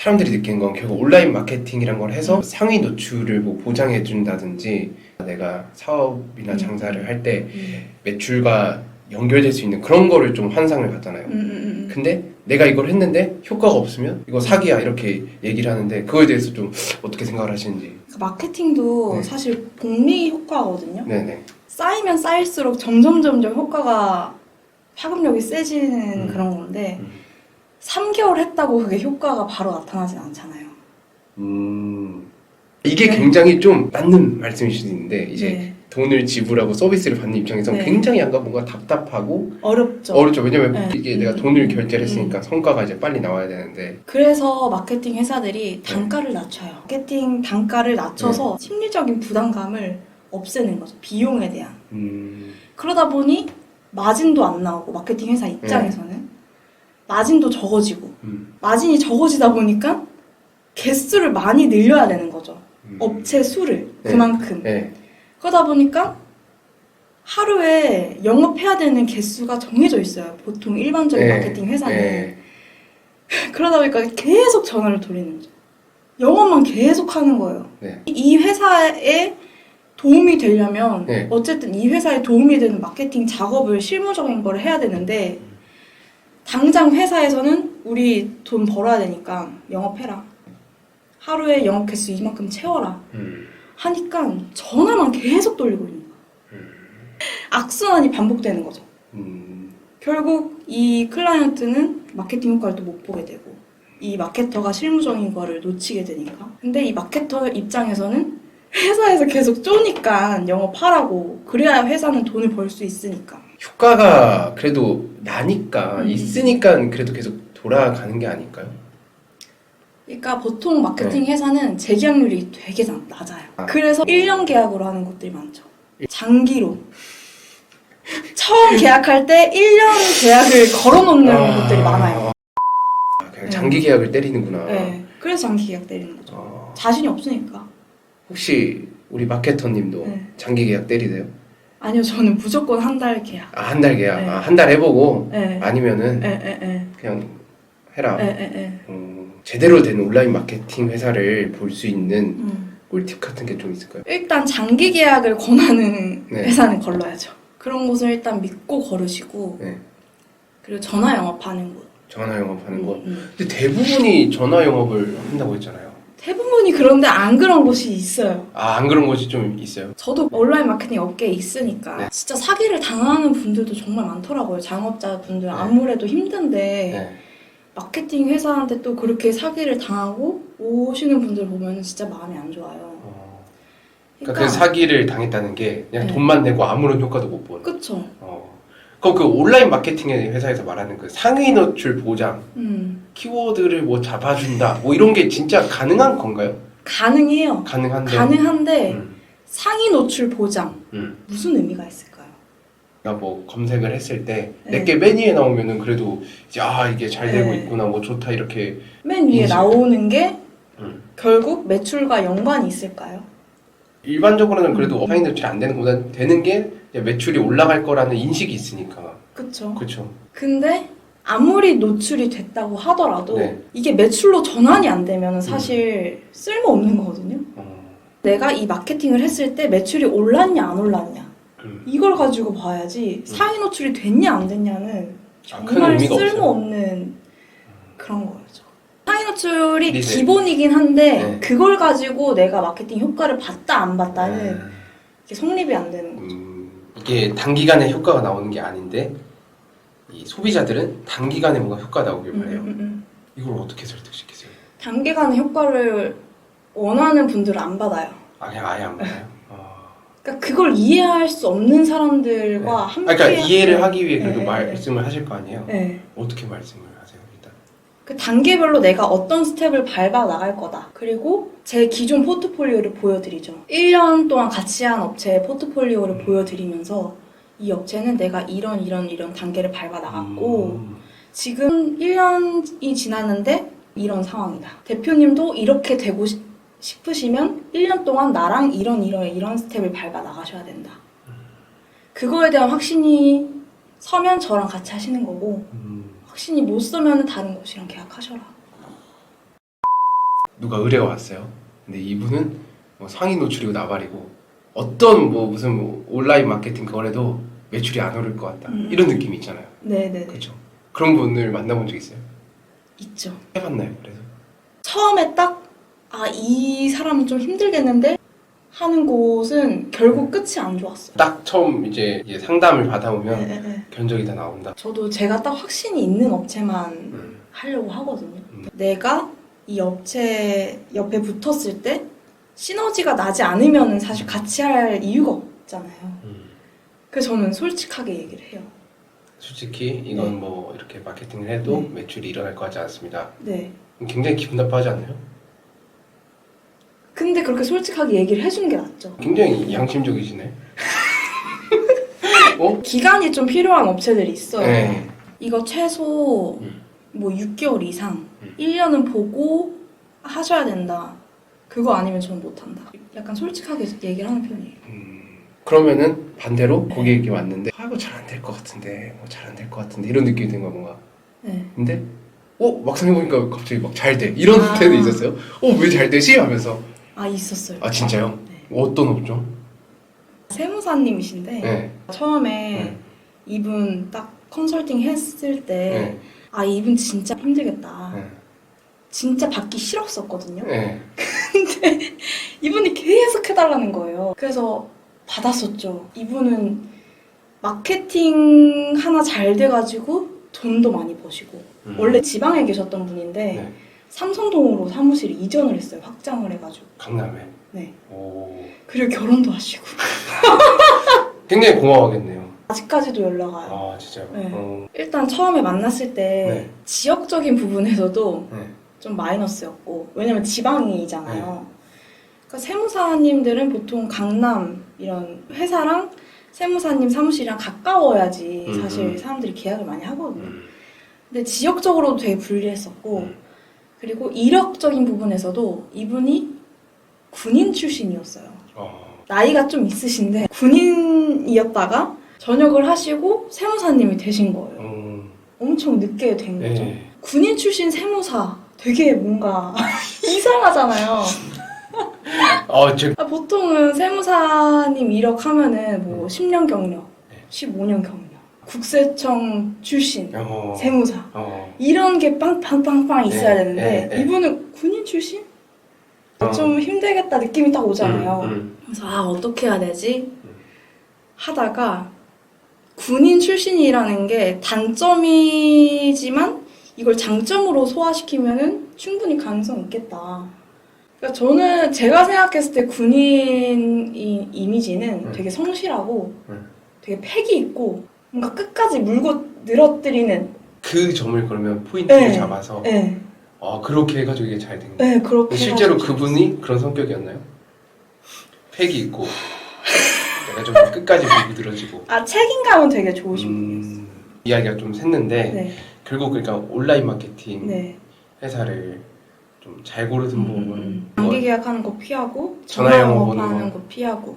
사람들이 느끼는 건 결국 온라인 마케팅이란 걸 해서 상위 노출을 뭐 보장해 준다든지 내가 사업이나 장사를 할 때 매출과 연결될 수 있는 그런 거를 좀 환상을 갖잖아요. 근데 내가 이걸 했는데 효과가 없으면 이거 사기야 이렇게 얘기를 하는데 그거에 대해서 좀 어떻게 생각을 하시는지. 마케팅도 네. 사실 복리 효과거든요. 네네. 쌓이면 쌓일수록 점점 효과가 파급력이 세지는 그런 건데 3개월 했다고 그게 효과가 바로 나타나진 않잖아요. 이게 네. 굉장히 좀 맞는 말씀이실 수 있는데 이제 네. 돈을 지불하고 서비스를 받는 입장에서 네. 굉장히 약간 뭔가 답답하고 어렵죠. 왜냐면 네. 이게 내가 돈을 결제를 했으니까 성과가 이제 빨리 나와야 되는데. 그래서 마케팅 회사들이 단가를 낮춰요. 마케팅 단가를 낮춰서 심리적인 부담감을 없애는 거죠. 비용에 대한. 그러다 보니 마진도 안 나오고 마케팅 회사 입장에서는 마진도 적어지고 마진이 적어지다 보니까 개수를 많이 늘려야 되는 거죠. 업체 수를 그만큼. 그러다 보니까 하루에 영업해야 되는 개수가 정해져 있어요. 보통 일반적인 마케팅 회사는. 그러다 보니까 계속 전화를 돌리는 거죠. 영업만 계속 하는 거예요. 이 회사에 도움이 되려면 어쨌든 이 회사에 도움이 되는 마케팅 작업을 실무적인 걸 해야 되는데 당장 회사에서는 우리 돈 벌어야 되니까 영업해라. 하루에 영업 개수 이만큼 채워라. 하니까 전화만 계속 돌리고 있는 거예요. 악순환이 반복되는 거죠. 결국 이 클라이언트는 마케팅 효과를 또 못 보게 되고 이 마케터가 실무적인 거를 놓치게 되니까. 근데 이 마케터 입장에서는 회사에서 계속 쪼니까 영업하라고. 그래야 회사는 돈을 벌 수 있으니까. 효과가 그래도 나니까 있으니까 그래도 계속 돌아가는 게 아닐까요? 그러니까 보통 마케팅 회사는 재계약률이 되게 낮아요. 그래서 1년 계약으로 하는 곳들이 많죠. 장기로. 처음 계약할 때 1년 계약을 걸어놓는 곳들이 많아요. 그냥 장기 계약을 때리는구나. 네. 그래서 장기 계약 때리는 거죠. 자신이 없으니까. 혹시 우리 마케터님도 장기 계약 때리세요? 아니요, 저는 무조건 한 달 계약. 한 달 계약. 한 달 해보고 아니면은 그냥 해라. 제대로 된 온라인 마케팅 회사를 볼 수 있는 꿀팁 같은 게 좀 있을까요? 일단 장기 계약을 권하는 회사는 걸러야죠. 그런 곳을 일단 믿고 걸으시고 그리고 전화 영업하는 곳. 전화 영업하는 곳. 근데 대부분이 전화 영업을 한다고 했잖아요. 대부분이 그런데 안 그런 곳이 있어요. 안 그런 곳이 좀 있어요? 저도 온라인 마케팅 업계에 있으니까 진짜 사기를 당하는 분들도 정말 많더라고요. 자영업자분들 아무래도 힘든데 마케팅 회사한테 또 그렇게 사기를 당하고 오시는 분들 보면 진짜 마음이 안 좋아요. 그러니까 그 사기를 당했다는 게 그냥 돈만 내고 아무런 효과도 못 보는. 그쵸. 그럼 그 온라인 마케팅 회사에서 말하는 그 상위 노출 보장, 키워드를 뭐 잡아준다, 뭐 이런 게 진짜 가능한 건가요? 가능해요. 가능한데 상위 노출 보장 무슨 의미가 있을까요? 그러니까 뭐 검색을 했을 때 내게 맨 위에 나오면은 그래도 이제 이게 잘 되고 있구나, 뭐 좋다 이렇게 맨 위에 나오는 게 결국 매출과 연관이 있을까요? 일반적으로는 그래도 상위 노출이 안 되는 것보다 되는 게 매출이 올라갈 거라는 인식이 있으니까. 그쵸. 근데 아무리 노출이 됐다고 하더라도 이게 매출로 전환이 안 되면 사실 쓸모없는 거거든요. 내가 이 마케팅을 했을 때 매출이 올랐냐 안 올랐냐 이걸 가지고 봐야지 상위 노출이 됐냐 안 됐냐는 정말 쓸모없는 그런 거죠. 상위 노출이 기본이긴 한데 그걸 가지고 내가 마케팅 효과를 봤다 안 봤다는 이게 성립이 안 되는 거죠. 이게 단기간에 효과가 나오는 게 아닌데 이 소비자들은 단기간에 뭔가 효과가 나오길 바래요. 이걸 어떻게 설득시키세요? 단기간에 효과를 원하는 분들은 안 받아요. 그냥 아예 안 받아요? 그러니까 그걸 이해할 수 없는 사람들과 함께 그러니까 이해를 하기 위해 그래도 말씀을 하실 거 아니에요? 어떻게 말씀을 하세요, 일단? 그 단계별로 내가 어떤 스텝을 밟아 나갈 거다. 그리고 제 기존 포트폴리오를 보여드리죠. 1년 동안 같이 한 업체의 포트폴리오를 보여드리면서 이 업체는 내가 이런 단계를 밟아 나갔고 지금 1년이 지났는데 이런 상황이다. 대표님도 이렇게 되고 싶으시면 1년 동안 나랑 이런 스텝을 밟아 나가셔야 된다. 그거에 대한 확신이 서면 저랑 같이 하시는 거고 확신이 못 서면 다른 곳이랑 계약하셔라. 누가 의뢰가 왔어요. 근데 이분은 뭐 상위 노출이고 나발이고 어떤 뭐 무슨 뭐 온라인 마케팅 거래도 매출이 안 오를 것 같다. 이런 느낌이 있잖아요. 네네네. 그렇죠. 그런 분을 만나본 적 있어요? 있죠. 해봤나요? 그래서 처음에 딱 이 사람은 좀 힘들겠는데 하는 곳은 결국 끝이 안 좋았어요. 딱 처음 이제 상담을 받아오면 네. 견적이 다 나온다. 저도 제가 딱 확신이 있는 업체만 하려고 하거든요. 내가 이 업체 옆에 붙었을 때 시너지가 나지 않으면 사실 같이 할 이유가 없잖아요. 그래서 저는 솔직하게 얘기를 해요. 솔직히 이건 네. 뭐 이렇게 마케팅을 해도 네. 매출이 일어날 것 같지 않습니다. 네. 굉장히 기분 나빠하지 않나요? 근데 그렇게 솔직하게 얘기를 해주는 게 낫죠. 굉장히 양심적이시네. 어? 기간이 좀 필요한 업체들이 있어요. 네. 이거 최소 뭐 6개월 이상, 1년은 보고 하셔야 된다. 그거 아니면 저는 못한다. 약간 솔직하게 얘기를 하는 편이에요. 그러면은 반대로 고객이 왔는데 이거 잘 안 될 것 같은데 뭐 잘 안 될 것 같은데 이런 느낌이 든 거야 뭔가. 네. 근데 막상 해보니까 갑자기 막 잘 돼. 이런 때도 있었어요? 왜 잘 되지? 하면서. 있었어요. 아 진짜요? 네. 어떤 업종? 세무사님이신데 네. 처음에 이분 딱 컨설팅 했을 때 네. 이분 진짜 힘들겠다. 네. 진짜 받기 싫었었거든요. 네. 근데 이분이 계속 해달라는 거예요. 그래서 받았었죠. 이분은 마케팅 하나 잘 돼가지고 돈도 많이 버시고 원래 지방에 계셨던 분인데 네. 삼성동으로 사무실을 이전을 했어요. 확장을 해가지고. 강남에. 네. 오. 그리고 결혼도 하시고. 굉장히 고마워하겠네요. 아직까지도 연락 와요. 아 진짜요? 네. 일단 처음에 만났을 때 지역적인 부분에서도 좀 마이너스였고 왜냐면 지방이잖아요. 그러니까 세무사님들은 보통 강남 이런 회사랑 세무사님 사무실이랑 가까워야지 사실 사람들이 계약을 많이 하거든요. 근데 지역적으로도 되게 불리했었고 그리고 이력적인 부분에서도 이분이 군인 출신이었어요. 나이가 좀 있으신데 군인이었다가 전역을 하시고 세무사님이 되신 거예요. 엄청 늦게 된 거죠. 군인 출신 세무사 되게 뭔가 이상하잖아요. 보통은 세무사님 이력하면은 뭐 10년 경력, 15년 경력, 국세청 출신, 세무사 이런 게 빵빵빵빵 있어야 되는데 이분은 군인 출신? 좀 힘들겠다 느낌이 딱 오잖아요. 그래서 어떻게 해야 되지? 하다가 군인 출신이라는 게 단점이지만 이걸 장점으로 소화시키면은 충분히 가능성 있겠다. 그러니까 저는 제가 생각했을 때 군인 이미지는 되게 성실하고 되게 패기 있고 뭔가 끝까지 물고 늘어뜨리는 그 점을 그러면 포인트를 잡아서 네. 그렇게 해가지고 이게 잘 된 거예요. 네, 그렇게 실제로 그분이 그런 성격이었나요? 패기 있고 내가 좀 끝까지 밀고 늘어지고 책임감은 되게 좋으신 분이었어요. 이야기가 좀 샜는데 결국 그러니까 온라인 마케팅 회사를 좀 잘 고르는 부분 단기 계약하는 거 피하고 전화 전화 영업하는 영업하는 거 피하고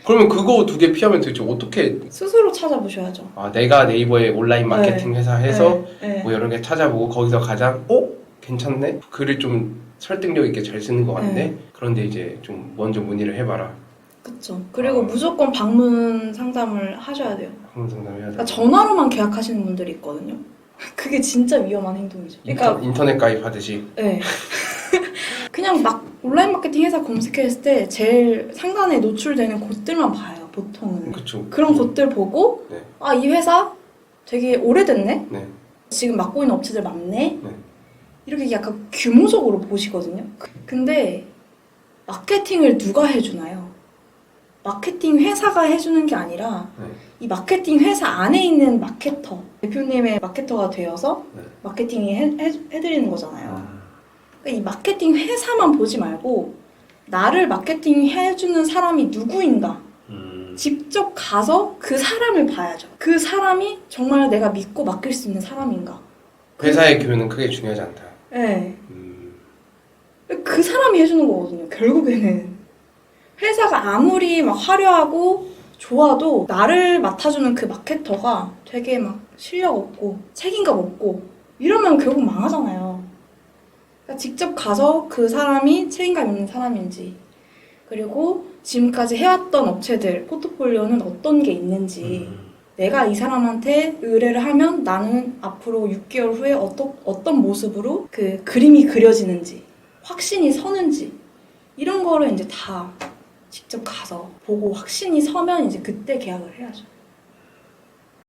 그러면 그거 두 개 피하면 도대체 어떻게 스스로 찾아보셔야죠. 내가 네이버에 온라인 마케팅 회사 해서 네. 뭐 여러 개 찾아보고 거기서 가장 괜찮네? 글을 좀 설득력 있게 잘 쓰는 것 같네? 그런데 이제 좀 먼저 문의를 해봐라. 그쵸. 그리고 무조건 방문 상담을 하셔야 돼요. 방문 상담해야 돼. 그러니까 전화로만 계약하시는 분들이 있거든요. 그게 진짜 위험한 행동이죠. 그러니까 인터넷 가입하듯이. 네. 그냥 막 온라인 마케팅 회사 검색했을 때 제일 상단에 노출되는 곳들만 봐요. 보통은. 그쵸. 그런 곳들 보고 이 회사 되게 오래됐네? 네. 지금 맡고 있는 업체들 많네? 이렇게 약간 규모적으로 보시거든요. 근데 마케팅을 누가 해주나요? 마케팅 회사가 해주는 게 아니라 이 마케팅 회사 안에 있는 마케터, 대표님의 마케터가 되어서 마케팅이 해드리는 거잖아요. 그러니까 이 마케팅 회사만 보지 말고 나를 마케팅 해주는 사람이 누구인가 직접 가서 그 사람을 봐야죠. 그 사람이 정말 내가 믿고 맡길 수 있는 사람인가. 회사의 교육은 크게 중요하지 않다. 네. 그 사람이 해주는 거거든요. 결국에는 회사가 아무리 막 화려하고 좋아도 나를 맡아주는 그 마케터가 되게 막 실력 없고 책임감 없고 이러면 결국 망하잖아요. 그러니까 직접 가서 그 사람이 책임감 있는 사람인지, 그리고 지금까지 해왔던 업체들 포트폴리오는 어떤 게 있는지, 내가 이 사람한테 의뢰를 하면 나는 앞으로 6개월 후에 어떤 모습으로 그 그림이 그려지는지, 확신이 서는지, 이런 거를 이제 다 직접 가서 보고 확신이 서면 이제 그때 계약을 해야죠.